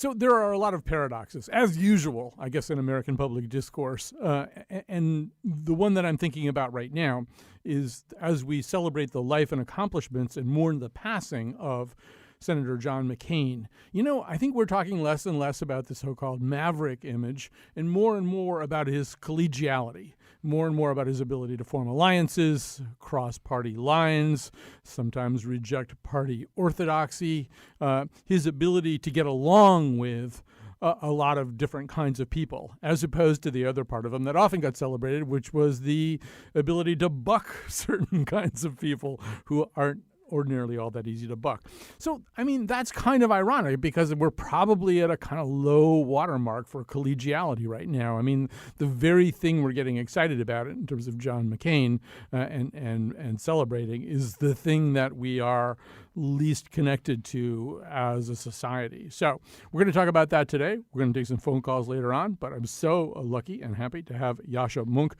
So there are a lot of paradoxes, as usual, I guess, in American public discourse. And the one that I'm thinking about right now is as we celebrate the life and accomplishments and mourn the passing of Senator John McCain. I think we're talking less and less about the so-called maverick image and more about his collegiality, more and more about his ability to form alliances, cross party lines, sometimes reject party orthodoxy, his ability to get along with a lot of different kinds of people, as opposed to the other part of him that often got celebrated, which was the ability to buck certain kinds of people who aren't ordinarily all that easy to buck. So, that's kind of ironic because we're probably at a kind of low watermark for collegiality right now. The very thing we're getting excited about in terms of John McCain and celebrating is the thing that we are least connected to as a society. So we're going to talk about that today. We're going to take some phone calls later on, but I'm so lucky and happy to have Yascha Mounk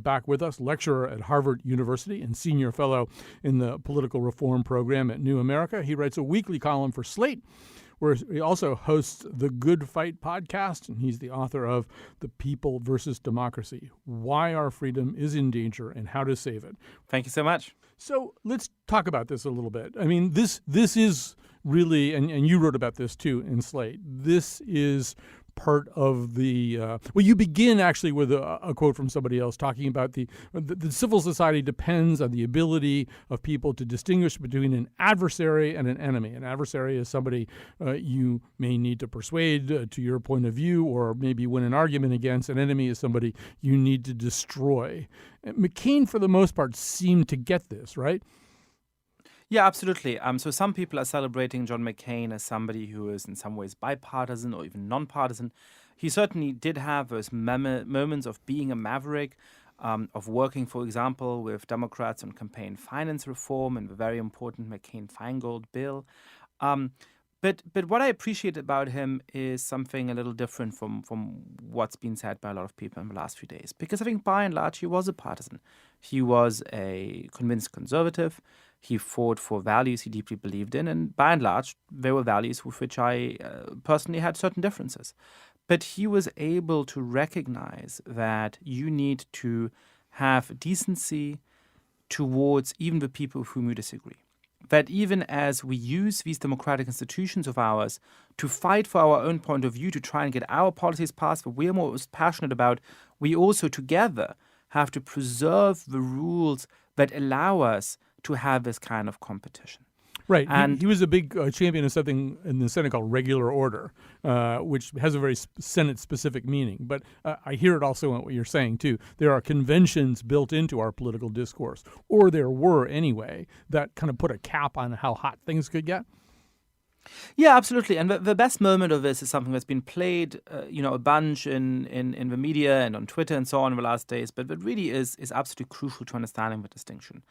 back with us, lecturer at Harvard University and senior fellow in the political reform program at New America. He writes a weekly column for Slate, where he also hosts the Good Fight podcast, and he's the author of The People versus Democracy, Why Our Freedom is in Danger and How to Save It. Thank you so much. So let's talk about this a little bit. This is really, and you wrote about this too in Slate, this is part of the, you begin actually with a quote from somebody else talking about the civil society depends on the ability of people to distinguish between an adversary and an enemy. An adversary is somebody you may need to persuade to your point of view or maybe win an argument against. An enemy is somebody you need to destroy. McCain, for the most part, seemed to get this, right? Yeah, absolutely. So some people are celebrating John McCain as somebody who is in some ways bipartisan or even nonpartisan. He certainly did have those moments of being a maverick, of working, for example, with Democrats on campaign finance reform and the very important McCain-Feingold bill. But what I appreciate about him is something a little different from what's been said by a lot of people in the last few days. Because I think by and large he was a partisan. He was a convinced conservative. He fought for values he deeply believed in. And by and large, there were values with which I personally had certain differences. But he was able to recognize that you need to have decency towards even the people with whom you disagree. That even as we use these democratic institutions of ours to fight for our own point of view, to try and get our policies passed that we're most passionate about, we also together have to preserve the rules that allow us to have this kind of competition. Right. And he was a big champion of something in the Senate called regular order, which has a very Senate-specific meaning. But I hear it also in what you're saying, too. There are conventions built into our political discourse, or there were anyway, that kind of put a cap on how hot things could get. Yeah, absolutely. And the best moment of this is something that's been played, a bunch in the media and on Twitter and so on in the last days, but that really is absolutely crucial to understanding the distinction.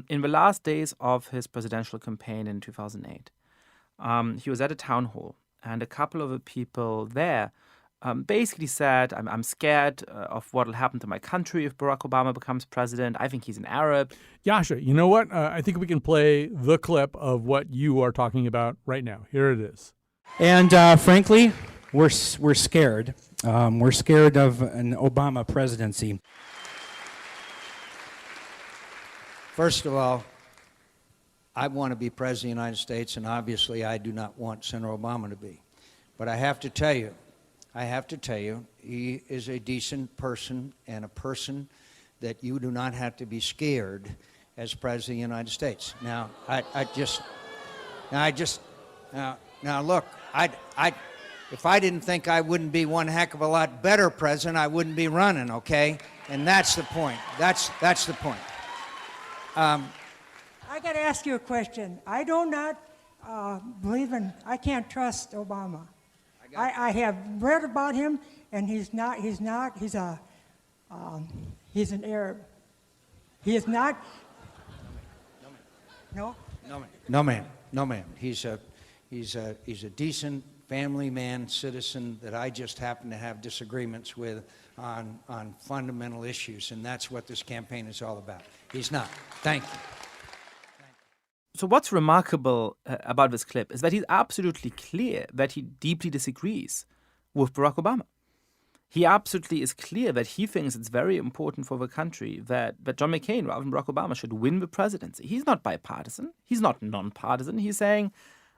In the last days of his presidential campaign in 2008, he was at a town hall, and a couple of the people there basically said, I'm scared of what will happen to my country if Barack Obama becomes president. I think he's an Arab. Yascha, you know what? I think we can play the clip of what you are talking about right now. Here it is. And frankly, we're scared. We're scared of an Obama presidency. First of all, I want to be president of the United States, and obviously I do not want Senator Obama to be. But I have to tell you, he is a decent person and a person that you do not have to be scared as president of the United States. Now, look, if I didn't think I wouldn't be one heck of a lot better president, I wouldn't be running, okay? And that's the point. That's the point. I got to ask you a question. I do not I can't trust Obama. I have read about him, and he's an Arab. He is not. No? No, ma'am. He's a decent family man, citizen that I just happen to have disagreements with on fundamental issues, and that's what this campaign is all about. He's not. Thank you. So what's remarkable about this clip is that he's absolutely clear that he deeply disagrees with Barack Obama. He absolutely is clear that he thinks it's very important for the country that John McCain, rather than Barack Obama, should win the presidency. He's not bipartisan. He's not nonpartisan. He's saying,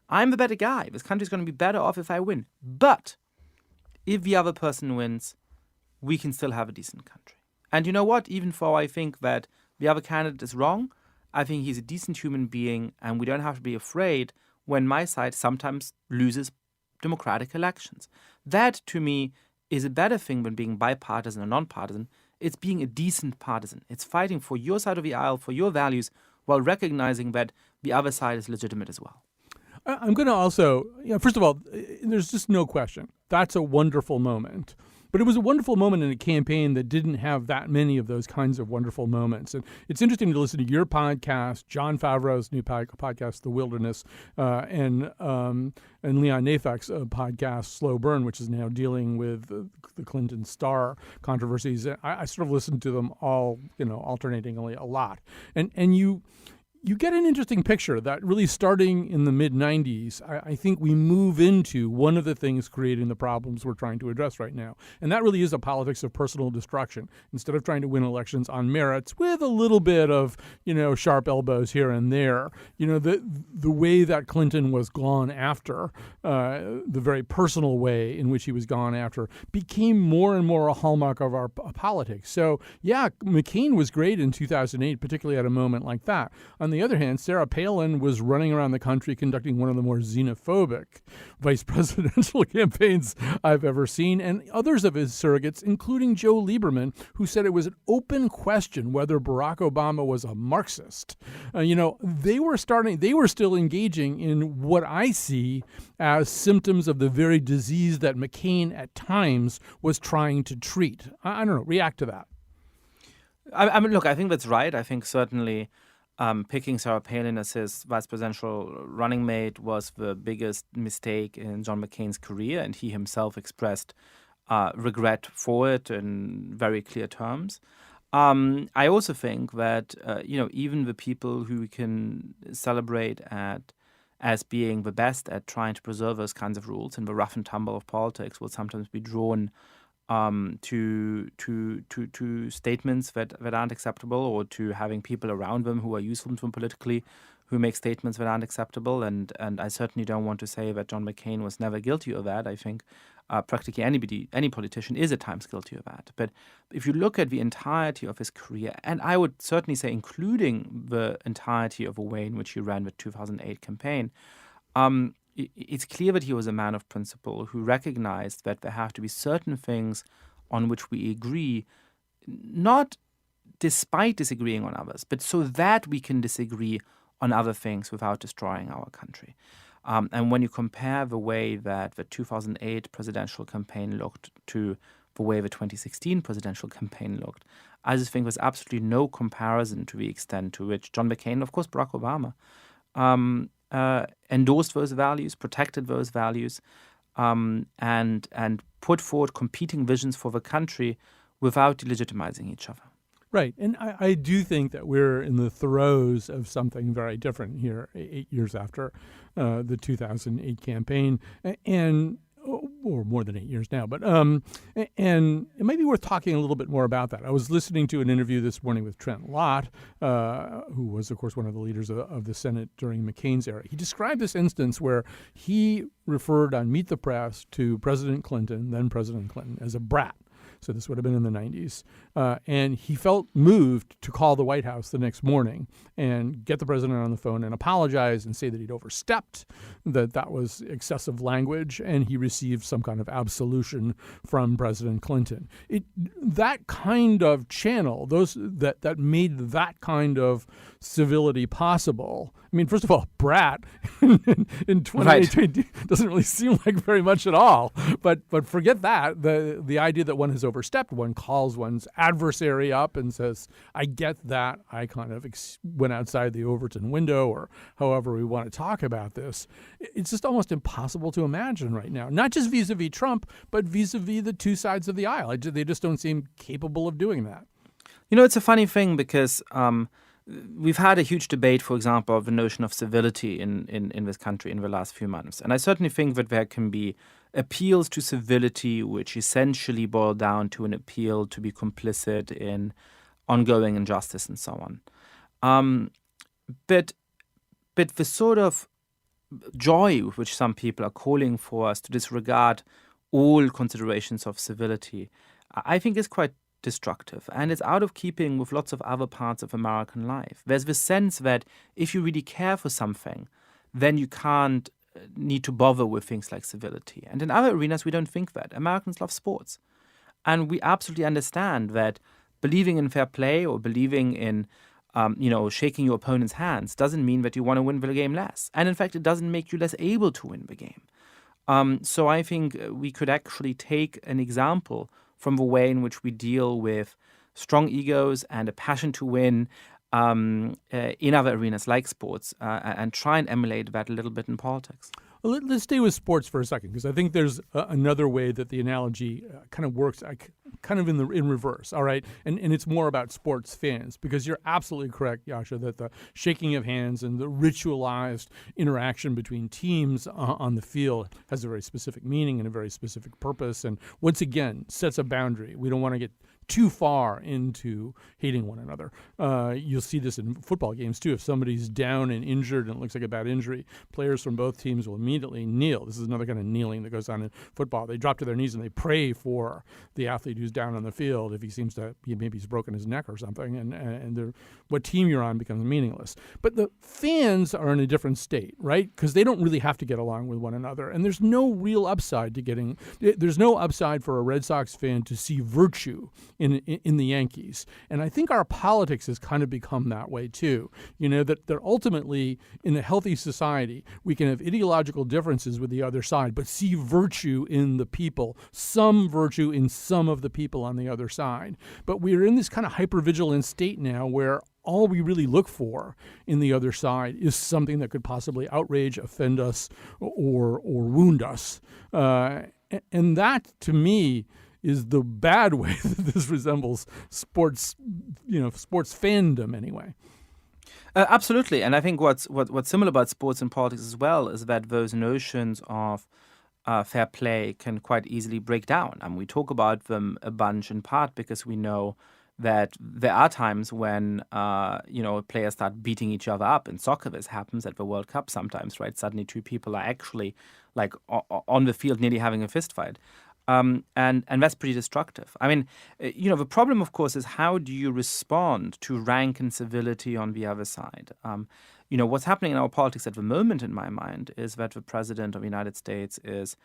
I'm the better guy. This country's going to be better off if I win. But if the other person wins, we can still have a decent country. And you know what? Even though I think that the other candidate is wrong, I think he's a decent human being, and we don't have to be afraid when my side sometimes loses democratic elections. That, to me, is a better thing than being bipartisan or nonpartisan. It's being a decent partisan. It's fighting for your side of the aisle, for your values, while recognizing that the other side is legitimate as well. I'm going to also, first of all, there's just no question. That's a wonderful moment. But it was a wonderful moment in a campaign that didn't have that many of those kinds of wonderful moments. And it's interesting to listen to your podcast, John Favreau's new podcast, The Wilderness, and Leon Neyfak's podcast, Slow Burn, which is now dealing with the Clinton star controversies. I sort of listened to them all, alternatingly a lot. And you get an interesting picture that really starting in the mid-'90s, I think we move into one of the things creating the problems we're trying to address right now. And that really is a politics of personal destruction. Instead of trying to win elections on merits with a little bit of, sharp elbows here and there, the way that Clinton was gone after, the very personal way in which he was gone after, became more and more a hallmark of our politics. So, yeah, McCain was great in 2008, particularly at a moment like that. On the other hand, Sarah Palin was running around the country conducting one of the more xenophobic vice presidential campaigns I've ever seen, and others of his surrogates, including Joe Lieberman, who said it was an open question whether Barack Obama was a Marxist. They were still engaging in what I see as symptoms of the very disease that McCain at times was trying to treat. I don't know, react to that. I mean, look, I think that's right. I think certainly picking Sarah Palin as his vice presidential running mate was the biggest mistake in John McCain's career, and he himself expressed regret for it in very clear terms. I also think that even the people who we can celebrate as being the best at trying to preserve those kinds of rules in the rough and tumble of politics will sometimes be drawn to statements that aren't acceptable, or to having people around them who are useful to them politically who make statements that aren't acceptable. And I certainly don't want to say that John McCain was never guilty of that. I think practically any politician is at times guilty of that. But if you look at the entirety of his career, and I would certainly say including the entirety of the way in which he ran the 2008 campaign, it's clear that he was a man of principle who recognized that there have to be certain things on which we agree, not despite disagreeing on others, but so that we can disagree on other things without destroying our country. And when you compare the way that the 2008 presidential campaign looked to the way the 2016 presidential campaign looked, I just think there's absolutely no comparison to the extent to which John McCain, of course Barack Obama, endorsed those values, protected those values, and put forward competing visions for the country without delegitimizing each other. Right. And I do think that we're in the throes of something very different here 8 years after the 2008 campaign, or more than 8 years now. But and it might be worth talking a little bit more about that. I was listening to an interview this morning with Trent Lott, who was, of course, one of the leaders of the Senate during McCain's era. He described this instance where he referred on Meet the Press to President Clinton, then President Clinton, as a brat. So this would have been in the 90s. And he felt moved to call the White House the next morning and get the president on the phone and apologize and say that he'd overstepped, that was excessive language, and he received some kind of absolution from President Clinton. That kind of channel, that made that kind of civility possible. I mean, first of all, brat in 2018 doesn't really seem like very much at all. But forget that. The idea that one has overstepped, one calls one's adversary up and says, I get that. I kind of went outside the Overton window, or however we want to talk about this. It's just almost impossible to imagine right now, not just vis-a-vis Trump, but vis-a-vis the two sides of the aisle. They just don't seem capable of doing that. It's a funny thing because we've had a huge debate, for example, of the notion of civility in this country in the last few months. And I certainly think that there can be appeals to civility which essentially boil down to an appeal to be complicit in ongoing injustice and so on. But the sort of joy with which some people are calling for us to disregard all considerations of civility, I think is quite destructive. And it's out of keeping with lots of other parts of American life. There's this sense that if you really care for something, then you can't need to bother with things like civility. And in other arenas, we don't think that. Americans love sports. And we absolutely understand that believing in fair play or believing in shaking your opponent's hands doesn't mean that you want to win the game less. And in fact, it doesn't make you less able to win the game. So I think we could actually take an example from the way in which we deal with strong egos and a passion to win in other arenas like sports and try and emulate that a little bit in politics. Well, let's stay with sports for a second, because I think there's another way that the analogy kind of works, kind of in reverse, all right? And it's more about sports fans, because you're absolutely correct, Yasha, that the shaking of hands and the ritualized interaction between teams on the field has a very specific meaning and a very specific purpose, and once again sets a boundary. We don't want to get too far into hating one another. You'll see this in football games too. If somebody's down and injured and it looks like a bad injury, players from both teams will immediately kneel. This is another kind of kneeling that goes on in football. They drop to their knees and they pray for the athlete who's down on the field if he seems to maybe he's broken his neck or something, and what team you're on becomes meaningless. But the fans are in a different state, right? Because they don't really have to get along with one another, and there's no real upside to getting. There's no upside for a Red Sox fan to see virtue in the Yankees. And I think our politics has kind of become that way too. That ultimately, in a healthy society, we can have ideological differences with the other side, but see virtue in the people, some virtue in some of the people on the other side. But we're in this kind of hypervigilant state now where all we really look for in the other side is something that could possibly outrage, offend us, or wound us. And that, to me, is the bad way that this resembles sports, sports fandom anyway. Absolutely, and I think what's similar about sports and politics as well is that those notions of fair play can quite easily break down. And we talk about them a bunch in part because we know that there are times when players start beating each other up. In soccer, this happens at the World Cup sometimes, right? Suddenly, two people are actually like on the field, nearly having a fist fight. And that's pretty destructive. I mean, the problem, of course, is how do you respond to rank and civility on the other side? What's happening in our politics at the moment, in my mind, is that the president of the United States is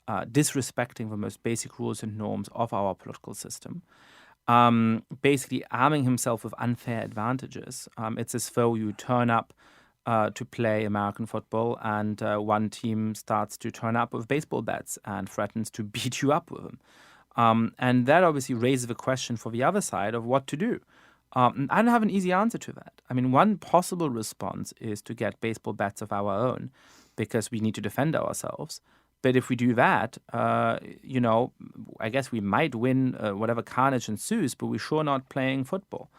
disrespecting the most basic rules and norms of our political system, basically arming himself with unfair advantages. It's as though you turn up to play American football, and one team starts to turn up with baseball bats and threatens to beat you up with them. And that obviously raises the question for the other side of what to do. I don't have an easy answer to that. I mean, one possible response is to get baseball bats of our own because we need to defend ourselves. But if we do that, I guess we might win whatever carnage ensues, but we're sure not playing football.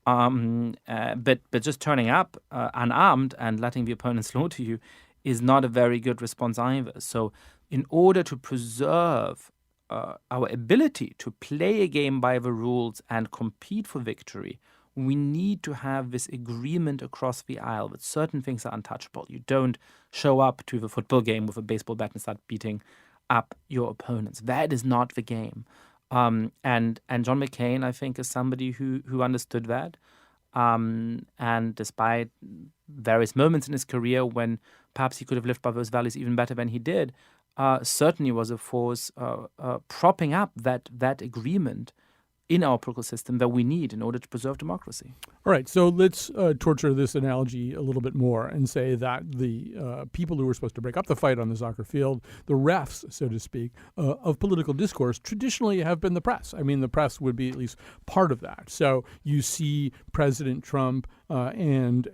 But just turning up unarmed and letting the opponent slaughter you is not a very good response either. So in order to preserve our ability to play a game by the rules and compete for victory, we need to have this agreement across the aisle that certain things are untouchable. You don't show up to the football game with a baseball bat and start beating up your opponents. That is not the game. And John McCain, I think, is somebody who understood that. And despite various moments in his career when perhaps he could have lived by those values even better than he did, certainly was a force propping up that agreement in our political system that we need in order to preserve democracy. All right, so let's torture this analogy a little bit more and say that the people who were supposed to break up the fight on the soccer field, the refs, so to speak, of political discourse traditionally have been the press. I mean, the press would be at least part of that. So you see President Trump and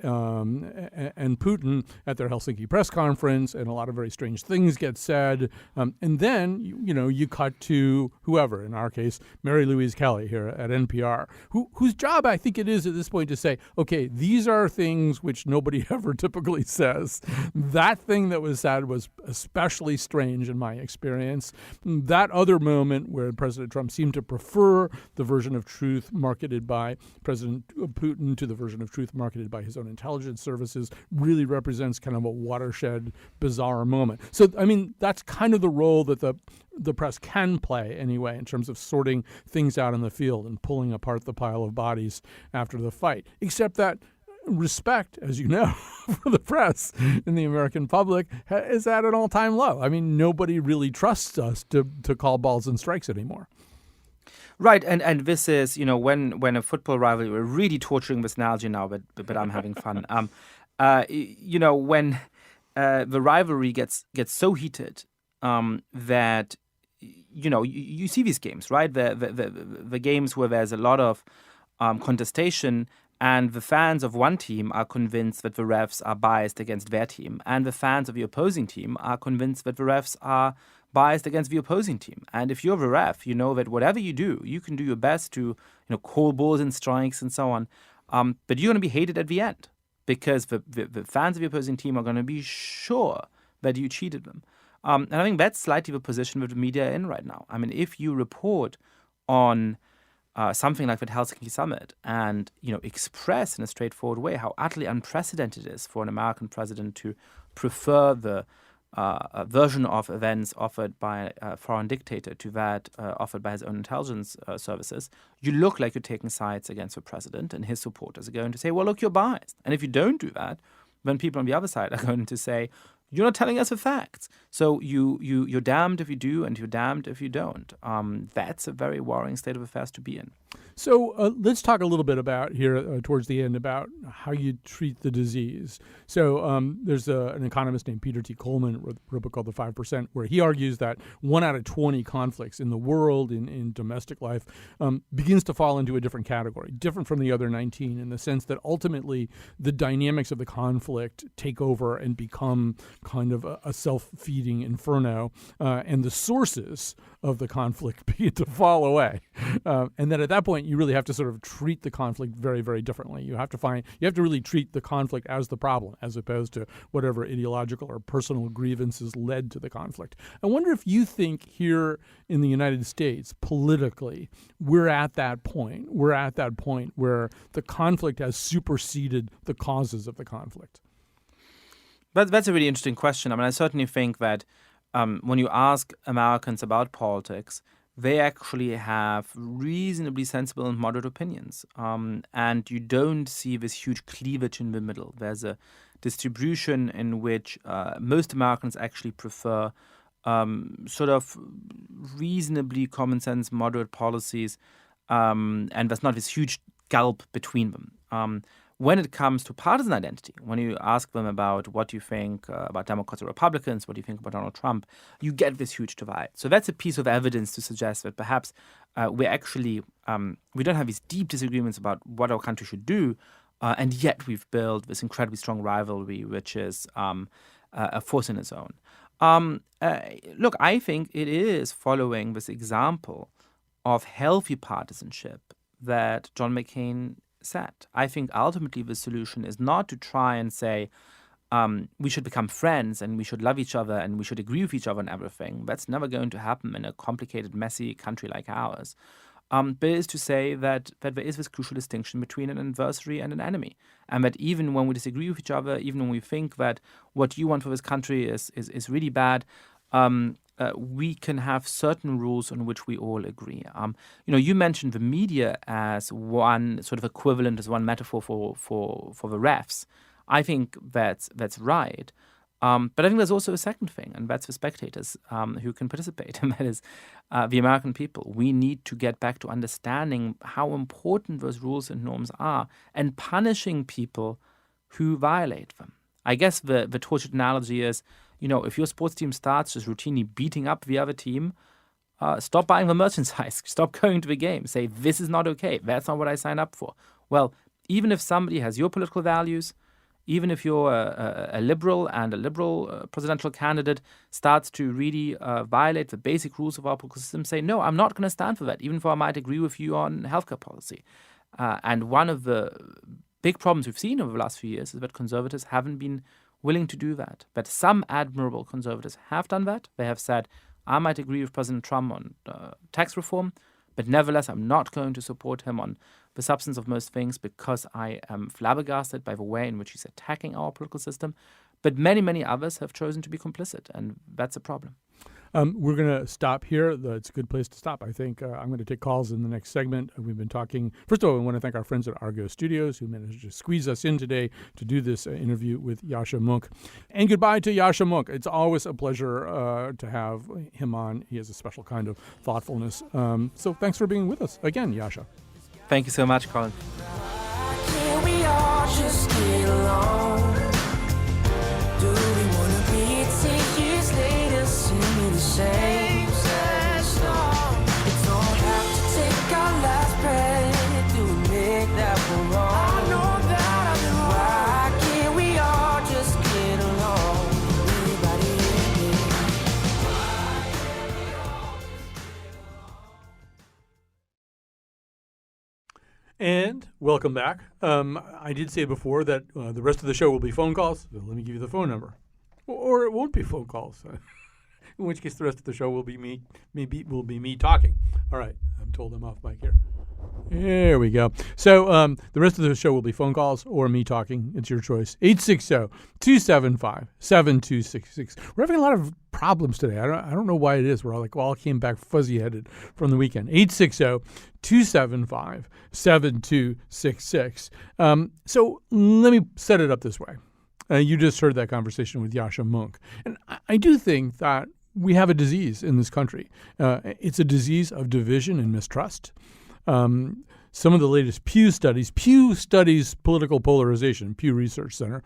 Putin at their Helsinki press conference, and a lot of very strange things get said. And then, you cut to whoever, in our case, Mary Louise Kelly here at NPR, whose job I think it is at this point to say, okay, these are things which nobody ever typically says. That thing that was said was especially strange in my experience. That other moment where President Trump seemed to prefer the version of truth marketed by President Putin to the version of truth marketed by his own intelligence services really represents kind of a watershed, bizarre moment. So, I mean, that's kind of the role that the press can play anyway in terms of sorting things out in the field and pulling apart the pile of bodies after the fight. Except that respect, as you know, for the press in the American public is at an all-time low. I mean, nobody really trusts us to call balls and strikes anymore. Right, and this is, when a football rivalry, we're really torturing this analogy now, but I'm having fun. When the rivalry gets so heated that you see these games, right? The games where there's a lot of contestation, and the fans of one team are convinced that the refs are biased against their team, and the fans of the opposing team are convinced that the refs are biased against the opposing team. And if you're the ref, you know that whatever you do, you can do your best to call balls and strikes and so on, but you're going to be hated at the end because the fans of the opposing team are going to be sure that you cheated them. And I think that's slightly the position that the media are in right now. I mean, if you report on something like the Helsinki summit and express in a straightforward way how utterly unprecedented it is for an American president to prefer the version of events offered by a foreign dictator to that offered by his own intelligence services, you look like you're taking sides against the president, and his supporters are going to say, well, look, you're biased. And if you don't do that, then people on the other side are going to say, you're not telling us the facts. So you're damned if you do, and you're damned if you don't. That's a very worrying state of affairs to be in. So let's talk a little bit about here towards the end about how you treat the disease. So there's an economist named Peter T. Coleman wrote a book called The 5%, where he argues that 1 out of 20 conflicts in the world, in domestic life, begins to fall into a different category, different from the other 19, in the sense that ultimately the dynamics of the conflict take over and become kind of a self-feeding inferno, and the sources of the conflict begin to fall away. And then at that point, you really have to sort of treat the conflict very, very differently. You have to really treat the conflict as the problem, as opposed to whatever ideological or personal grievances led to the conflict. I wonder if you think here in the United States, politically, we're at that point. We're at that point where the conflict has superseded the causes of the conflict. That's a really interesting question. I mean, I certainly think that when you ask Americans about politics, they actually have reasonably sensible and moderate opinions. And you don't see this huge cleavage in the middle. There's a distribution in which most Americans actually prefer sort of reasonably common sense, moderate policies, and there's not this huge gulp between them. When it comes to partisan identity, when you ask them about what you think about Democrats or Republicans, what do you think about Donald Trump, you get this huge divide. So that's a piece of evidence to suggest that perhaps we don't have these deep disagreements about what our country should do, and yet we've built this incredibly strong rivalry, which is a force in its own. Look, I think it is following this example of healthy partisanship that John McCain set. I think ultimately the solution is not to try and say we should become friends and we should love each other and we should agree with each other on everything. That's never going to happen in a complicated, messy country like ours. But it is to say that there is this crucial distinction between an adversary and an enemy, and that even when we disagree with each other, even when we think that what you want for this country is really bad, we can have certain rules on which we all agree. You mentioned the media as one sort of equivalent, as one metaphor for the refs. I think that's right. But I think there's also a second thing, and that's the spectators who can participate, and that is the American people. We need to get back to understanding how important those rules and norms are and punishing people who violate them. I guess the tortured analogy is, if your sports team starts just routinely beating up the other team, stop buying the merchandise, stop going to the game, say, this is not okay, that's not what I signed up for. Well, even if somebody has your political values, even if you're a liberal and a liberal presidential candidate starts to really violate the basic rules of our political system, say, no, I'm not going to stand for that, even if I might agree with you on healthcare policy. And one of the big problems we've seen over the last few years is that conservatives haven't been willing to do that. But some admirable conservatives have done that. They have said, I might agree with President Trump on tax reform, but nevertheless, I'm not going to support him on the substance of most things because I am flabbergasted by the way in which he's attacking our political system. But many, many others have chosen to be complicit, and that's a problem. We're going to stop here. It's a good place to stop, I think. I'm going to take calls in the next segment. We've been talking. First of all, I want to thank our friends at Argo Studios who managed to squeeze us in today to do this interview with Yascha Mounk. And goodbye to Yascha Mounk. It's always a pleasure to have him on. He has a special kind of thoughtfulness. So thanks for being with us again, Yascha. Thank you so much, Colin. Can we all just get along? Do we want to be 10 years later singing the same sad song? It don't have to take our last breath. Do we make that one wrong? I know that I've been wrong. Why can't we all just get along? Everybody in it. And welcome back. I did say before that the rest of the show will be phone calls. So let me give you the phone number. Or it won't be phone calls. In which case the rest of the show will be me talking. All right. I'm told I'm off mic here. There we go. So the rest of the show will be phone calls or me talking. It's your choice. 860-275-7266. We're having a lot of problems today. I don't know why it is. We're all came back fuzzy-headed from the weekend. 860-275-7266. So let me set it up this way. You just heard that conversation with Yascha Mounk. And I do think that we have a disease in this country. It's a disease of division and mistrust. Some of the latest Pew studies political polarization. Pew Research Center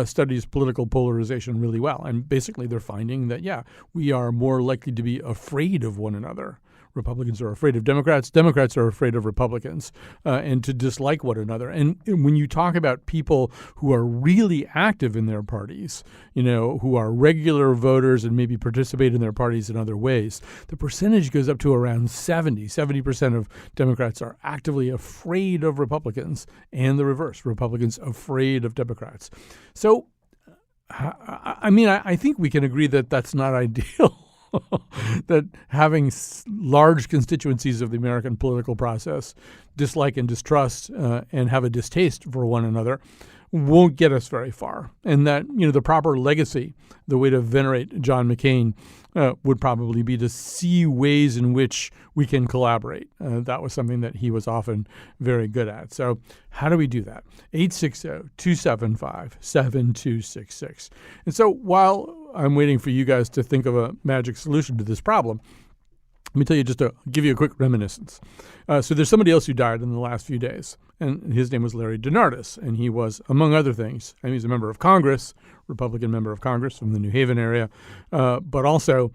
studies political polarization really well. And basically they're finding that, we are more likely to be afraid of one another. Republicans are afraid of Democrats. Democrats are afraid of Republicans, and to dislike one another. And when you talk about people who are really active in their parties, who are regular voters and maybe participate in their parties in other ways, the percentage goes up to around 70% of Democrats are actively afraid of Republicans, and the reverse, Republicans afraid of Democrats. So, I think we can agree that that's not ideal. That having large constituencies of the American political process dislike and distrust and have a distaste for one another won't get us very far. And that, the proper legacy, the way to venerate John McCain would probably be to see ways in which we can collaborate. That was something that he was often very good at. So how do we do that? 860-275-7266. And so while I'm waiting for you guys to think of a magic solution to this problem, let me tell you, just to give you a quick reminiscence. So there's somebody else who died in the last few days, and his name was Larry DeNardis, and he was, among other things, he's a member of Congress, Republican member of Congress from the New Haven area, but also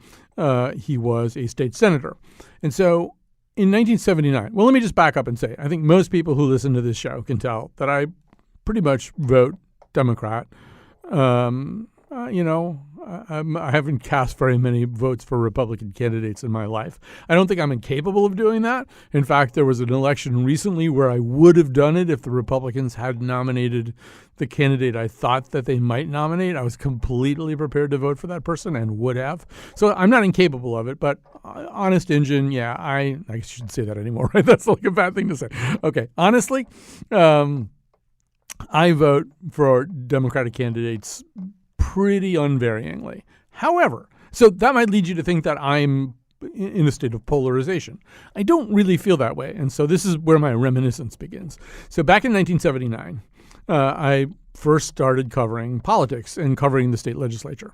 he was a state senator. And so in 1979, well, let me just back up and say, I think most people who listen to this show can tell that I pretty much vote Democrat. I haven't cast very many votes for Republican candidates in my life. I don't think I'm incapable of doing that. In fact, there was an election recently where I would have done it if the Republicans had nominated the candidate I thought that they might nominate. I was completely prepared to vote for that person and would have. So I'm not incapable of it, but honest engine, I shouldn't say that anymore, right? That's like a bad thing to say. Okay, honestly, I vote for Democratic candidates pretty unvaryingly. However, so that might lead you to think that I'm in a state of polarization. I don't really feel that way. And so this is where my reminiscence begins. So back in 1979, I first started covering politics and covering the state legislature.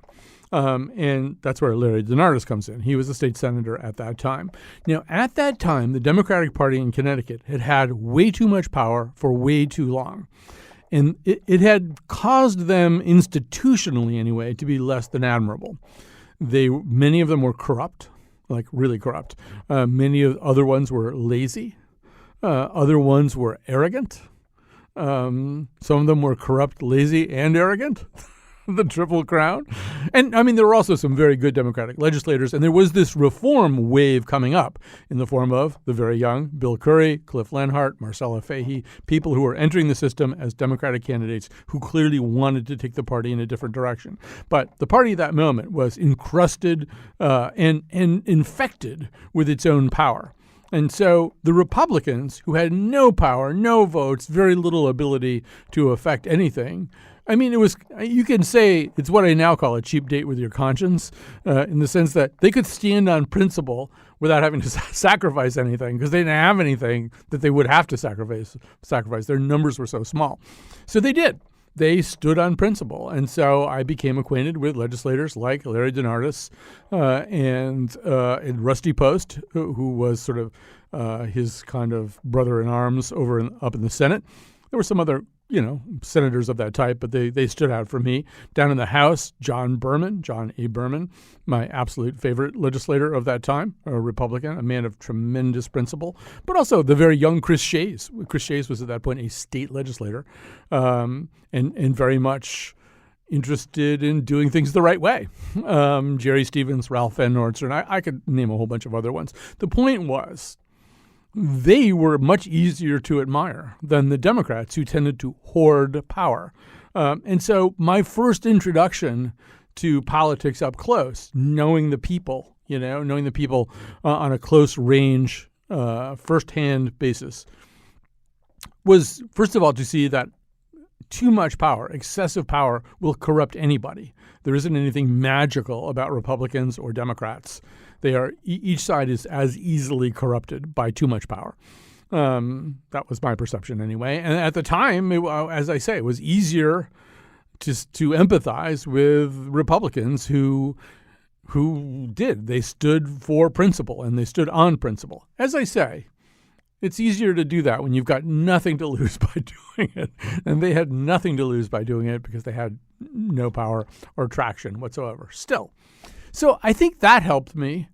And that's where Larry DeNardis comes in. He was a state senator at that time. Now, at that time, the Democratic Party in Connecticut had had way too much power for way too long. And it had caused them, institutionally anyway, to be less than admirable. Many of them were corrupt, like really corrupt. Many of other ones were lazy. Other ones were arrogant. Some of them were corrupt, lazy, and arrogant. The Triple Crown. And I mean, there were also some very good Democratic legislators, and there was this reform wave coming up in the form of the very young Bill Curry, Cliff Lenhart, Marcella Fahey, people who were entering the system as Democratic candidates who clearly wanted to take the party in a different direction. But the party at that moment was encrusted and infected with its own power. And so the Republicans, who had no power, no votes, very little ability to affect anything, I mean, you can say it's what I now call a cheap date with your conscience, in the sense that they could stand on principle without having to sacrifice anything because they didn't have anything that they would have to sacrifice. Their numbers were so small. So they did. They stood on principle. And so I became acquainted with legislators like Larry DeNardis and Rusty Post, who was sort of his kind of brother-in-arms up in the Senate. There were some other senators of that type, but they stood out for me. Down in the House, John A. Berman, my absolute favorite legislator of that time, a Republican, a man of tremendous principle, but also the very young Chris Shays. Chris Shays was at that point a state legislator, and very much interested in doing things the right way. Jerry Stevens, Ralph Van Nordstrom, I could name a whole bunch of other ones. The point was, they were much easier to admire than the Democrats, who tended to hoard power. And so my first introduction to politics up close, knowing the people on a close range, firsthand basis, was, first of all, to see that too much power, excessive power, will corrupt anybody. There isn't anything magical about Republicans or Democrats. They are each side is as easily corrupted by too much power. That was my perception anyway. And at the time, as I say, it was easier to empathize with Republicans who did. They stood for principle and they stood on principle. As I say, it's easier to do that when you've got nothing to lose by doing it. And they had nothing to lose by doing it because they had no power or traction whatsoever. Still. So I think that helped me.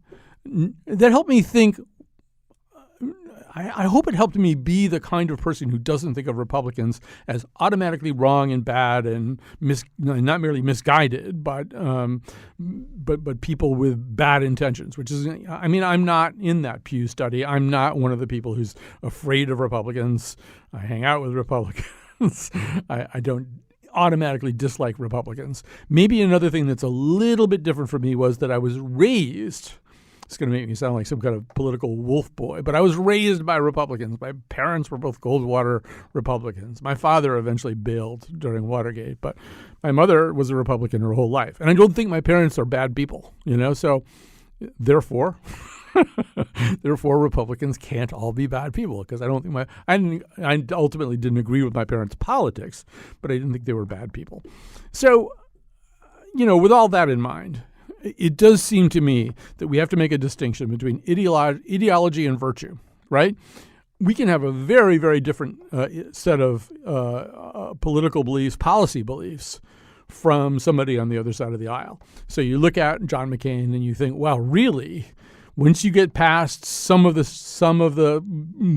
That helped me think. I hope it helped me be the kind of person who doesn't think of Republicans as automatically wrong and bad and not merely misguided, but people with bad intentions. Which is, I mean, I'm not in that Pew study. I'm not one of the people who's afraid of Republicans. I hang out with Republicans. I don't automatically dislike Republicans. Maybe another thing that's a little bit different for me was that I was raised. It's going to make me sound like some kind of political wolf boy, but I was raised by Republicans. My parents were both Goldwater Republicans. My father eventually bailed during Watergate, but my mother was a Republican her whole life. And I don't think my parents are bad people, so therefore Republicans can't all be bad people, because I don't think I ultimately didn't agree with my parents' politics, but I didn't think they were bad people. So, with all that in mind, it does seem to me that we have to make a distinction between ideology and virtue, right? We can have a very, very different set of political beliefs, policy beliefs, from somebody on the other side of the aisle. So you look at John McCain and you think, wow, really? Once you get past some of the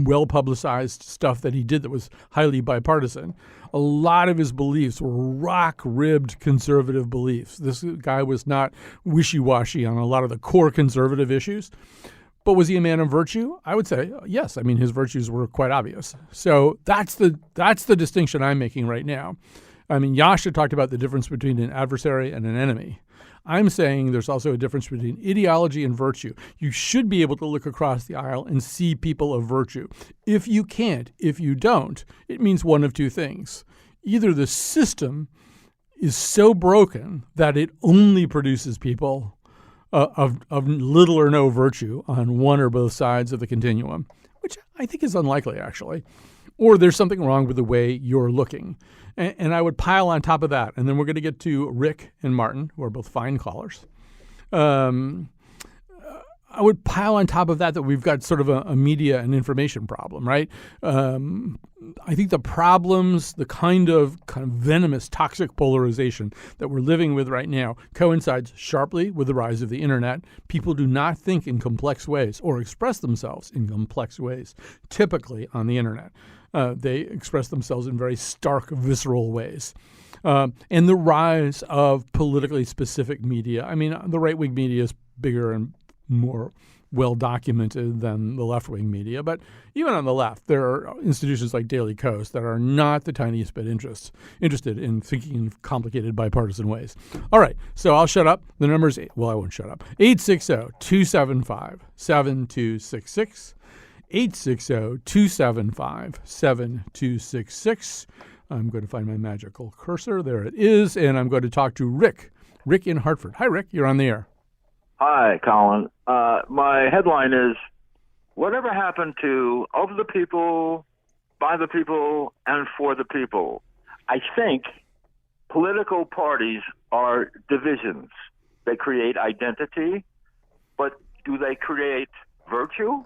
well-publicized stuff that he did that was highly bipartisan, a lot of his beliefs were rock-ribbed conservative beliefs. This guy was not wishy-washy on a lot of the core conservative issues. But was he a man of virtue? I would say yes. I mean, his virtues were quite obvious. So that's the distinction I'm making right now. I mean, Yasha talked about the difference between an adversary and an enemy. I'm saying there's also a difference between ideology and virtue. You should be able to look across the aisle and see people of virtue. If you can't, if you don't, it means one of two things. Either the system is so broken that it only produces people of little or no virtue on one or both sides of the continuum, which I think is unlikely, actually. Or there's something wrong with the way you're looking. And I would pile on top of that. And then we're going to get to Rick and Martin, who are both fine callers. I I would pile on top of that we've got sort of a media and information problem, right? I think the problems, the kind of venomous, toxic polarization that we're living with right now coincides sharply with the rise of the internet. People do not think in complex ways or express themselves in complex ways, typically on the internet. They express themselves in very stark, visceral ways. And the rise of politically specific media. I mean, the right-wing media is bigger and more well-documented than the left-wing media. But even on the left, there are institutions like Daily Kos that are not the tiniest bit interested in thinking in complicated bipartisan ways. All right, so I'll shut up. The number is, I won't shut up, 860-275-7266. 860-275-7266. I'm going to find my magical cursor. There it is. And I'm going to talk to Rick. Rick in Hartford. Hi, Rick. You're on the air. Hi, Colin. My headline is, whatever happened to of the people, by the people, and for the people? I think political parties are divisions. They create identity, but do they create virtue?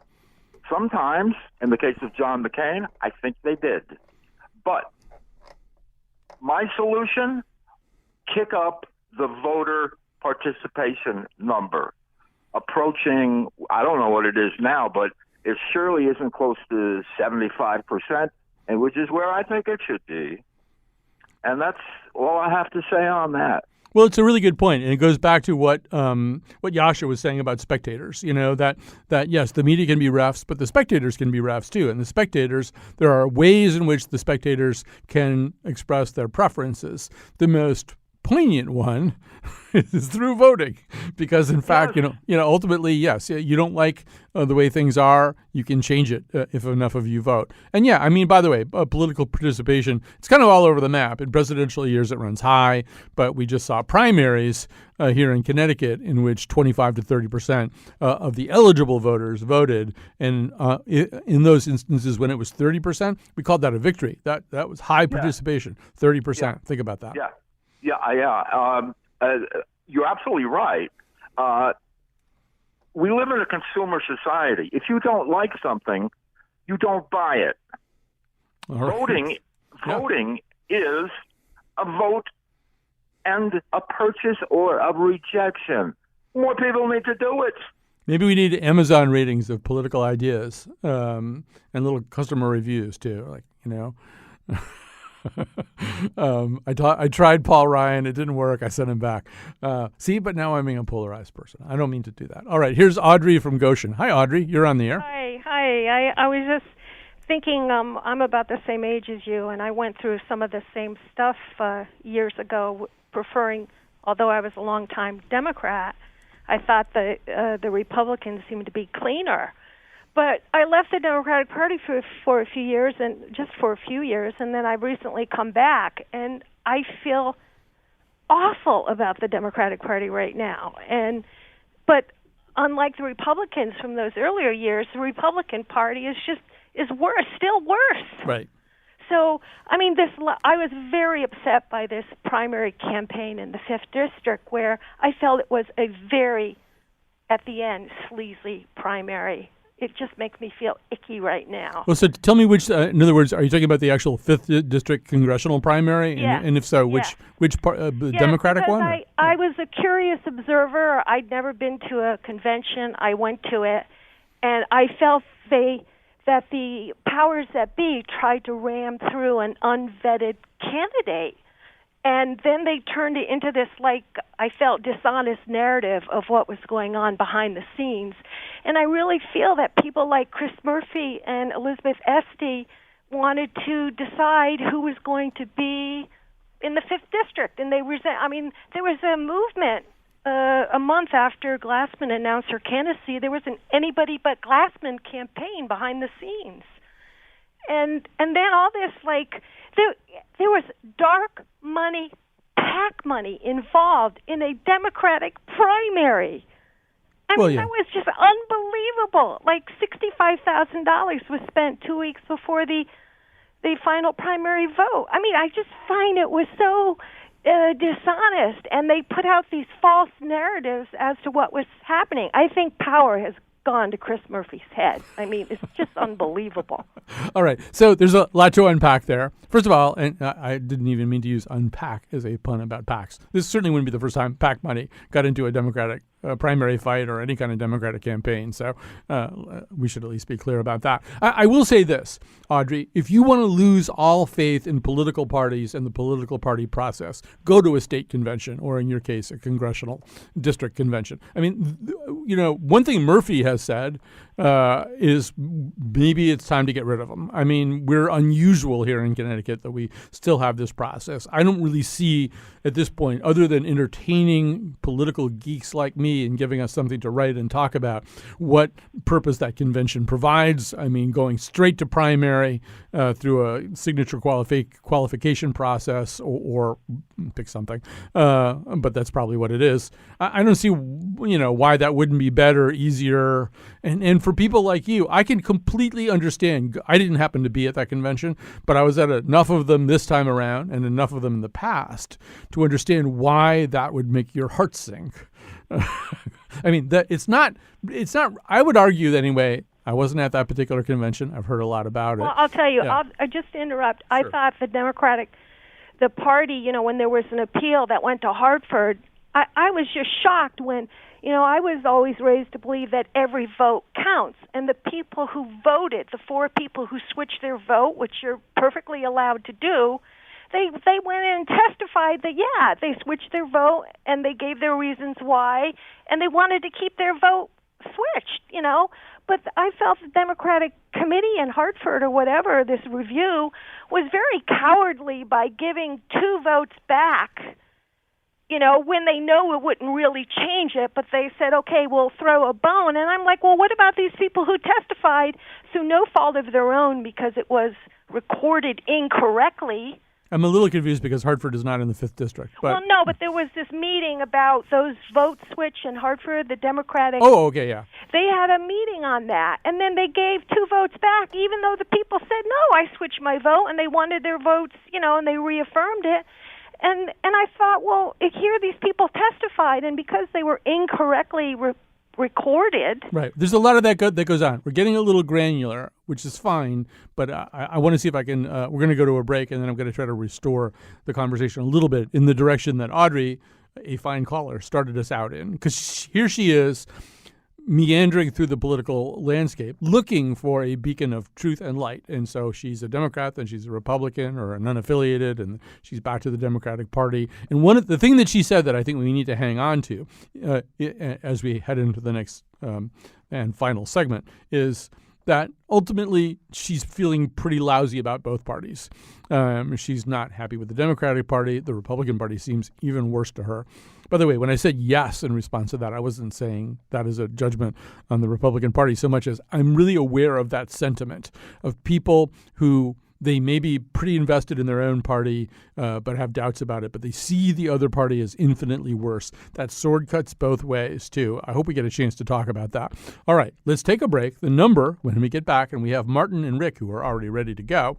Sometimes, in the case of John McCain, I think they did. But my solution, kick up the voter participation number, approaching, I don't know what it is now, but it surely isn't close to 75%, and which is where I think it should be. And that's all I have to say on that. Well, it's a really good point, and it goes back to what Yasha was saying about spectators. You know, that yes, the media can be refs, but the spectators can be refs too. And the spectators, there are ways in which the spectators can express their preferences. The most poignant one is through voting, because in fact, ultimately, yes, you don't like the way things are, you can change it if enough of you vote. And yeah, I mean, by the way, political participation, it's kind of all over the map. In presidential years, it runs high, but we just saw primaries here in Connecticut in which 25 to 30% of the eligible voters voted, and in those instances when it was 30%, we called that a victory. That was high participation, 30%. Yeah. Think about that. Yeah. You're absolutely right. We live in a consumer society. If you don't like something, you don't buy it. Right. Voting is a vote and a purchase or a rejection. More people need to do it. Maybe we need Amazon ratings of political ideas and little customer reviews too, I tried Paul Ryan. It didn't work. I sent him back. But now I'm being a polarized person. I don't mean to do that. All right, here's Audrey from Goshen. Hi, Audrey. You're on the air. Hi. I was just thinking I'm about the same age as you, and I went through some of the same stuff years ago, preferring, although I was a long-time Democrat, I thought the Republicans seemed to be cleaner. But I left the Democratic Party for a few years, and then I've recently come back, and I feel awful about the Democratic Party right now. But unlike the Republicans from those earlier years, the Republican Party is worse, still worse. Right. So, I mean, I was very upset by this primary campaign in the 5th District, where I felt it was a very, at the end, sleazy primary. It just makes me feel icky right now. Well, so tell me which, in other words, are you talking about the actual 5th District congressional primary? Yeah. And if so, which part, the Democratic one? I was a curious observer. I'd never been to a convention. I went to it, and I felt that the powers that be tried to ram through an unvetted candidate. And then they turned it into this, I felt, dishonest narrative of what was going on behind the scenes. And I really feel that people like Chris Murphy and Elizabeth Esty wanted to decide who was going to be in the 5th District. And there was a movement a month after Glassman announced her candidacy. There was an anybody but Glassman campaign behind the scenes. And then all this, there was dark money, PAC money involved in a Democratic primary. That was just unbelievable. $65,000 was spent 2 weeks before the final primary vote. I mean, I just find it was so dishonest, and they put out these false narratives as to what was happening. I think power has gone to Chris Murphy's head. I mean, it's just unbelievable. All right. So there's a lot to unpack there. First of all, and I didn't even mean to use unpack as a pun about PACs. This certainly wouldn't be the first time PAC money got into a Democratic primary fight or any kind of Democratic campaign. So we should at least be clear about that. I will say this, Audrey, if you want to lose all faith in political parties and the political party process, go to a state convention or, in your case, a congressional district convention. I mean, one thing Murphy has said is maybe it's time to get rid of them. I mean, we're unusual here in Connecticut that we still have this process. I don't really see at this point, other than entertaining political geeks like me and giving us something to write and talk about, what purpose that convention provides. I mean, going straight to primary through a signature qualification process or pick something, but that's probably what it is. I don't see, why that wouldn't be better, easier. And for people like you, I can completely understand. I didn't happen to be at that convention, but I was at enough of them this time around and enough of them in the past to understand why that would make your heart sink. I mean, that it's not, I would argue that anyway, I wasn't at that particular convention. I've heard a lot about it. Well, I'll tell you, Yeah. I'll just to interrupt. Sure. I thought the party, when there was an appeal that went to Hartford, I was just shocked when, I was always raised to believe that every vote counts. And the people who voted, the 4 people who switched their vote, which you're perfectly allowed to do, they went in and testified that, yeah, they switched their vote and they gave their reasons why, and they wanted to keep their vote switched, But I felt the Democratic committee in Hartford or whatever, this review, was very cowardly by giving 2 votes back, when they know it wouldn't really change it, but they said, okay, we'll throw a bone. And I'm like, well, what about these people who testified through no fault of their own because it was recorded incorrectly? I'm a little confused because Hartford is not in the 5th district. But, well, no, but there was this meeting about those vote switch in Hartford, the Democratic. Oh, okay, yeah. They had a meeting on that, and then they gave 2 votes back, even though the people said, no, I switched my vote, and they wanted their votes, and they reaffirmed it. And I thought, well, here these people testified, and because they were incorrectly recorded. Right. There's a lot of that goes on. We're getting a little granular, which is fine, but I want to see if I can, we're going to go to a break, and then I'm going to try to restore the conversation a little bit in the direction that Audrey, a fine caller, started us out in. Because here she is, meandering through the political landscape, looking for a beacon of truth and light. And so she's a Democrat, then she's a Republican or an unaffiliated, and she's back to the Democratic Party. And the thing that she said that I think we need to hang on to as we head into the next and final segment is that ultimately she's feeling pretty lousy about both parties. She's not happy with the Democratic Party. The Republican Party seems even worse to her. By the way, when I said yes in response to that, I wasn't saying that is a judgment on the Republican Party so much as I'm really aware of that sentiment of people who they may be pretty invested in their own party, but have doubts about it, but they see the other party as infinitely worse. That sword cuts both ways, too. I hope we get a chance to talk about that. All right, let's take a break. The number, when we get back, and we have Martin and Rick, who are already ready to go,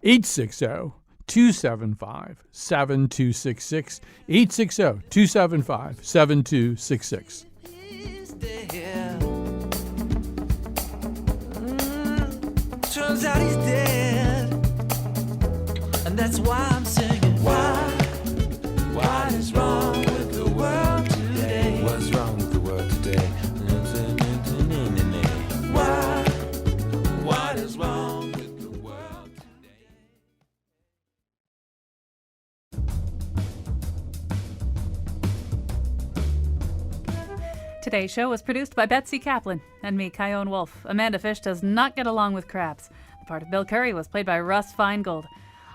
860-275-7266, 860-275-7266. Turns out he's dead, and that's why I'm singing. What is wrong with the world today? What's wrong with the world today? What is wrong with the world today? Today's show was produced by Betsy Kaplan and me, Kyone Wolf. Amanda Fish does not get along with crabs. The part of Bill Curry was played by Russ Feingold.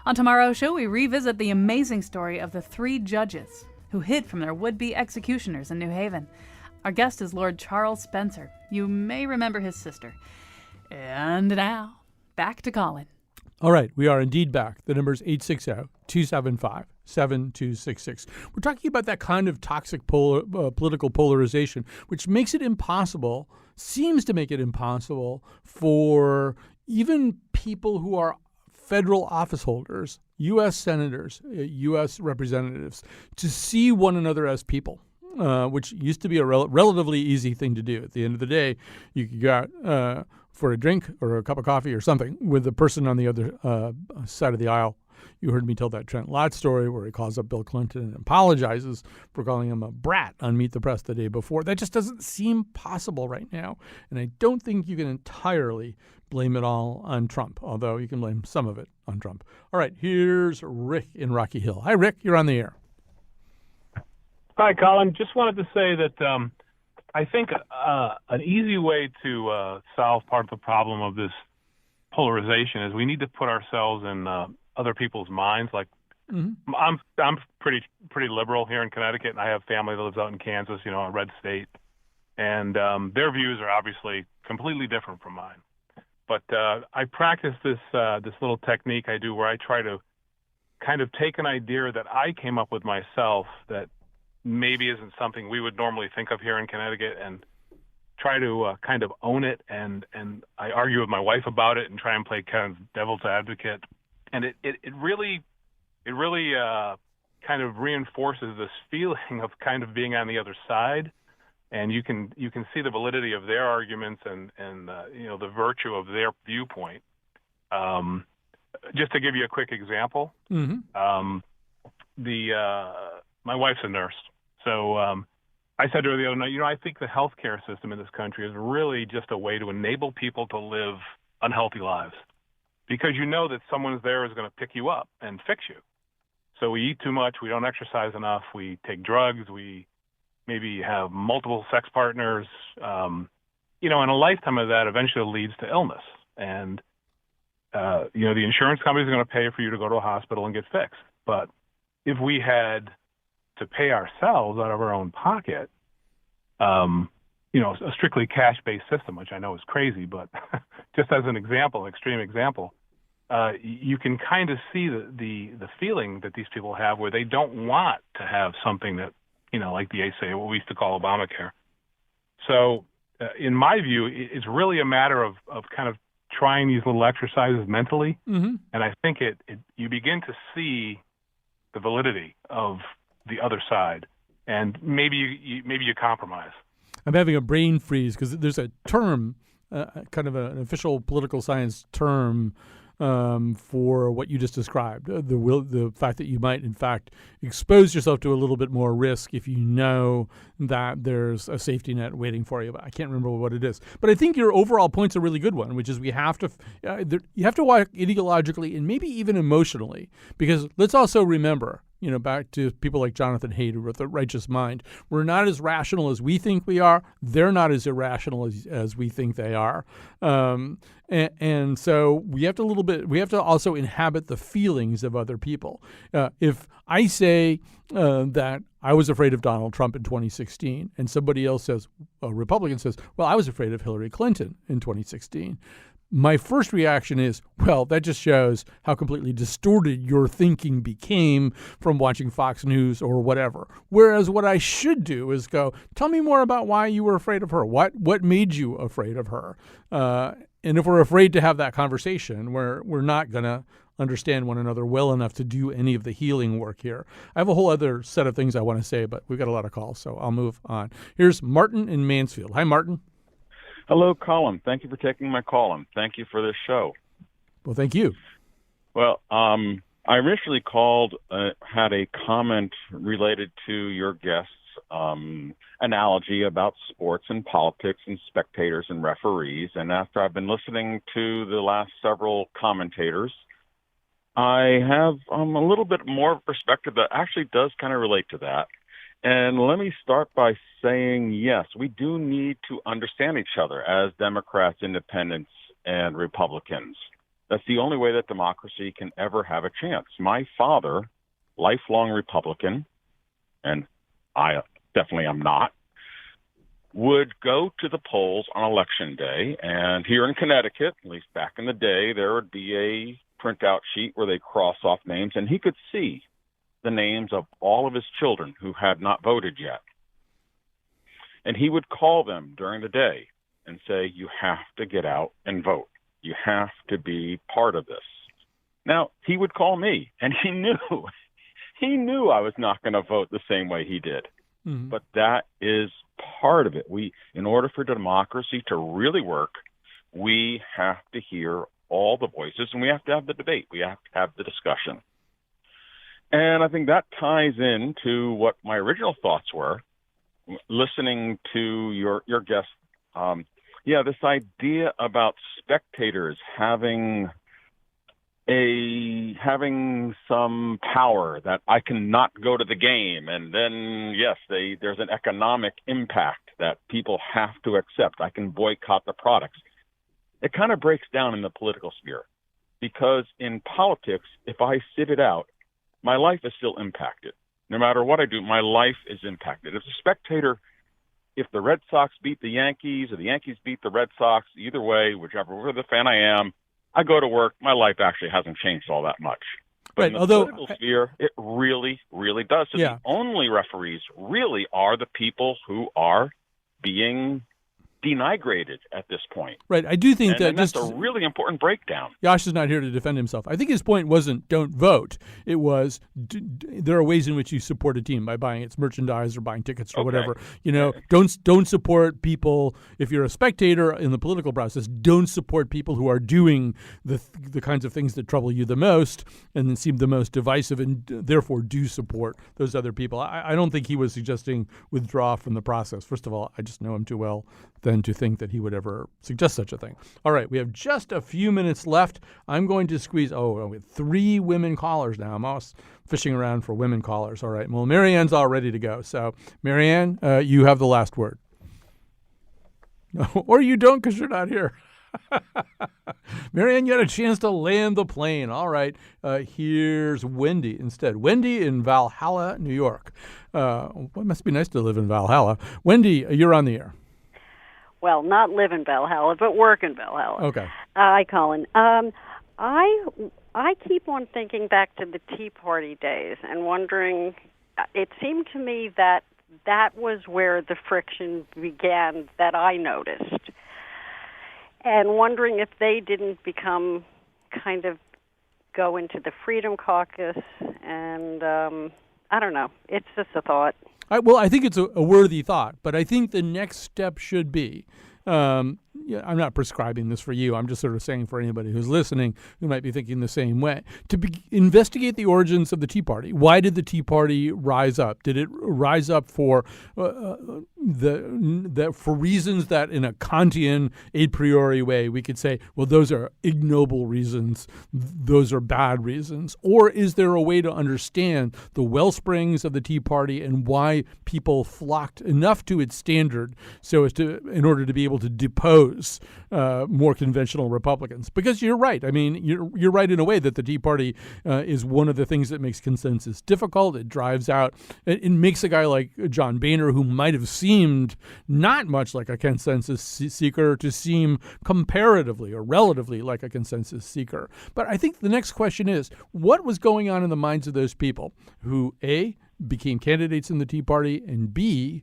On tomorrow's show, we revisit the amazing story of the 3 judges who hid from their would-be executioners in New Haven. Our guest is Lord Charles Spencer. You may remember his sister. And now, back to Colin. All right, we are indeed back. The number is 860-275-7266. We're talking about that kind of toxic political polarization, which makes it impossible, seems to make it impossible for even people who are federal office holders, U.S. senators, U.S. representatives, to see one another as people, which used to be a relatively easy thing to do. At the end of the day, you could go out for a drink or a cup of coffee or something with the person on the other side of the aisle. You heard me tell that Trent Lott story where he calls up Bill Clinton and apologizes for calling him a brat on Meet the Press the day before. That just doesn't seem possible right now. And I don't think you can entirely blame it all on Trump, although you can blame some of it on Trump. All right, here's Rick in Rocky Hill. Hi, Rick. You're on the air. Hi, Colin. Just wanted to say that I think an easy way to solve part of the problem of this polarization is we need to put ourselves in other people's minds. Like, I'm pretty liberal here in Connecticut, and I have family that lives out in Kansas, a red state, and their views are obviously completely different from mine. But I practice this little technique I do where I try to kind of take an idea that I came up with myself that maybe isn't something we would normally think of here in Connecticut, and try to kind of own it. And I argue with my wife about it and try and play kind of devil's advocate. And it really kind of reinforces this feeling of kind of being on the other side. And you can see the validity of their arguments and the virtue of their viewpoint. Just to give you a quick example, my wife's a nurse, so I said to her the other night, I think the healthcare system in this country is really just a way to enable people to live unhealthy lives, because that someone's there is going to pick you up and fix you. So we eat too much, we don't exercise enough, we take drugs, we maybe have multiple sex partners, and a lifetime of that eventually leads to illness. And, the insurance company is going to pay for you to go to a hospital and get fixed. But if we had to pay ourselves out of our own pocket, a strictly cash-based system, which I know is crazy, but just as an example, extreme example, you can kind of see the feeling that these people have where they don't want to have something that, like the ACA, what we used to call Obamacare. So in my view, it's really a matter of kind of trying these little exercises mentally. And I think you begin to see the validity of the other side, and maybe you compromise. I'm having a brain freeze because there's a term, kind of an official political science term for what you just described, the fact that you might, in fact, expose yourself to a little bit more risk if you know that there's a safety net waiting for you. But I can't remember what it is. But I think your overall point's a really good one, which is you have to walk ideologically and maybe even emotionally, because let's also remember, back to people like Jonathan Haidt, who wrote The Righteous Mind, we're not as rational as we think we are. They're not as irrational as we think they are. And so we have to also inhabit the feelings of other people. If I say that I was afraid of Donald Trump in 2016, and somebody else says, a Republican says, well, I was afraid of Hillary Clinton in 2016, my first reaction is, well, that just shows how completely distorted your thinking became from watching Fox News or whatever. Whereas what I should do is go, tell me more about why you were afraid of her. What made you afraid of her? And if we're afraid to have that conversation, we're not going to understand one another well enough to do any of the healing work here. I have a whole other set of things I want to say, but we've got a lot of calls, so I'll move on. Here's Martin in Mansfield. Hi, Martin. Hello, Colin. Thank you for taking my call, and thank you for this show. Well, thank you. Well, I initially called, had a comment related to your guest's analogy about sports and politics and spectators and referees. And after I've been listening to the last several commentators, I have a little bit more perspective that actually does kind of relate to that. And let me start by saying, yes, we do need to understand each other as Democrats, independents, and Republicans. That's the only way that democracy can ever have a chance. My father, lifelong Republican, and I definitely am not, would go to the polls on Election Day. And here in Connecticut, at least back in the day, there would be a printout sheet where they cross off names, and he could see the names of all of his children who had not voted yet. And he would call them during the day and say, you have to get out and vote. You have to be part of this. Now, he would call me, and he knew I was not going to vote the same way he did. Mm-hmm. But that is part of it. In order for democracy to really work, we have to hear all the voices, and we have to have the debate. We have to have the discussion. And I think that ties into what my original thoughts were, listening to your guest. This idea about spectators having some power, that I cannot go to the game, and then there's an economic impact that people have to accept. I can boycott the products. It kind of breaks down in the political sphere, because in politics, if I sit it out, my life is still impacted. No matter what I do, my life is impacted. As a spectator, if the Red Sox beat the Yankees or the Yankees beat the Red Sox, either way, whichever the fan I am, I go to work. My life actually hasn't changed all that much. But in the political sphere, it really, really does. So the only referees really are the people who are being denigrated at this point. Right. I do think and that's a really important breakdown. Yash is not here to defend himself. I think his point wasn't don't vote. It was there are ways in which you support a team by buying its merchandise or buying tickets or whatever. Don't support people if you're a spectator in the political process. Don't support people who are doing the kinds of things that trouble you the most and then seem the most divisive, and therefore do support those other people. I don't think he was suggesting withdraw from the process. First of all, I just know him too well than to think that he would ever suggest such a thing. All right, we have just a few minutes left. I'm going to squeeze, we have 3 women callers now. I'm always fishing around for women callers. All right, well, Marianne's all ready to go. So, Marianne, you have the last word. Or you don't, because you're not here. Marianne, you had a chance to land the plane. All right, here's Wendy instead. Wendy in Valhalla, New York. It must be nice to live in Valhalla. Wendy, you're on the air. Well, not live in Valhalla, but work in Valhalla. Okay. Hi, Colin. I keep on thinking back to the Tea Party days and wondering, it seemed to me that was where the friction began that I noticed. And wondering if they didn't become kind of go into the Freedom Caucus, and I don't know. It's just a thought. I think it's a worthy thought, but I think the next step should be, I'm not prescribing this for you. I'm just sort of saying for anybody who's listening who might be thinking the same way, to investigate the origins of the Tea Party. Why did the Tea Party rise up? Did it rise up for for reasons that in a Kantian a priori way we could say, well, those are ignoble reasons, those are bad reasons? Or is there a way to understand the wellsprings of the Tea Party and why people flocked enough to its standard so as to, in order to be able to depose more conventional Republicans? Because you're right. I mean, you're right in a way that the Tea Party is one of the things that makes consensus difficult. It drives out, it makes a guy like John Boehner, who might have seemed not much like a consensus seeker, to seem comparatively or relatively like a consensus seeker. But I think the next question is, what was going on in the minds of those people who, A, became candidates in the Tea Party, and B,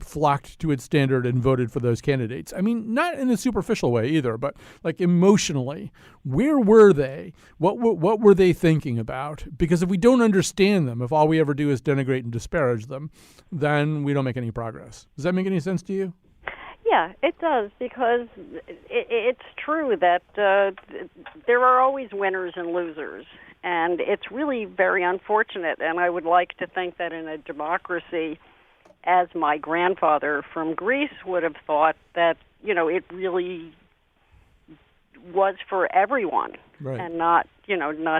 flocked to its standard and voted for those candidates? I mean, not in a superficial way either, but like emotionally. Where were they? What were they thinking about? Because if we don't understand them, if all we ever do is denigrate and disparage them, then we don't make any progress. Does that make any sense to you? Yeah, it does, because it's true that there are always winners and losers. And it's really very unfortunate, and I would like to think that in a democracy, as my grandfather from Greece would have thought, that, it really was for everyone, right, and not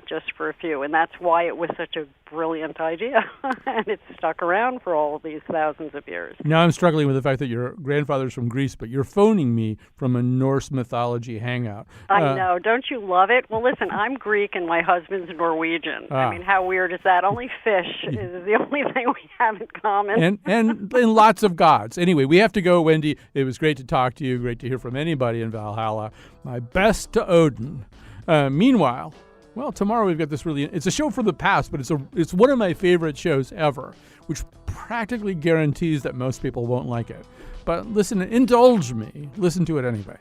just for a few. And that's why it was such a brilliant idea, and it's stuck around for all of these thousands of years. Now I'm struggling with the fact that your grandfather's from Greece, but you're phoning me from a Norse mythology hangout. I know. Don't you love it? Well, listen, I'm Greek and my husband's Norwegian. I mean, how weird is that? Only fish is the only thing we have in common. And lots of gods. Anyway, we have to go, Wendy. It was great to talk to you. Great to hear from anybody in Valhalla. My best to Odin. Meanwhile, well, tomorrow we've got this it's a show from the past, but it's one of my favorite shows ever, which practically guarantees that most people won't like it. But listen, indulge me. Listen to it anyway.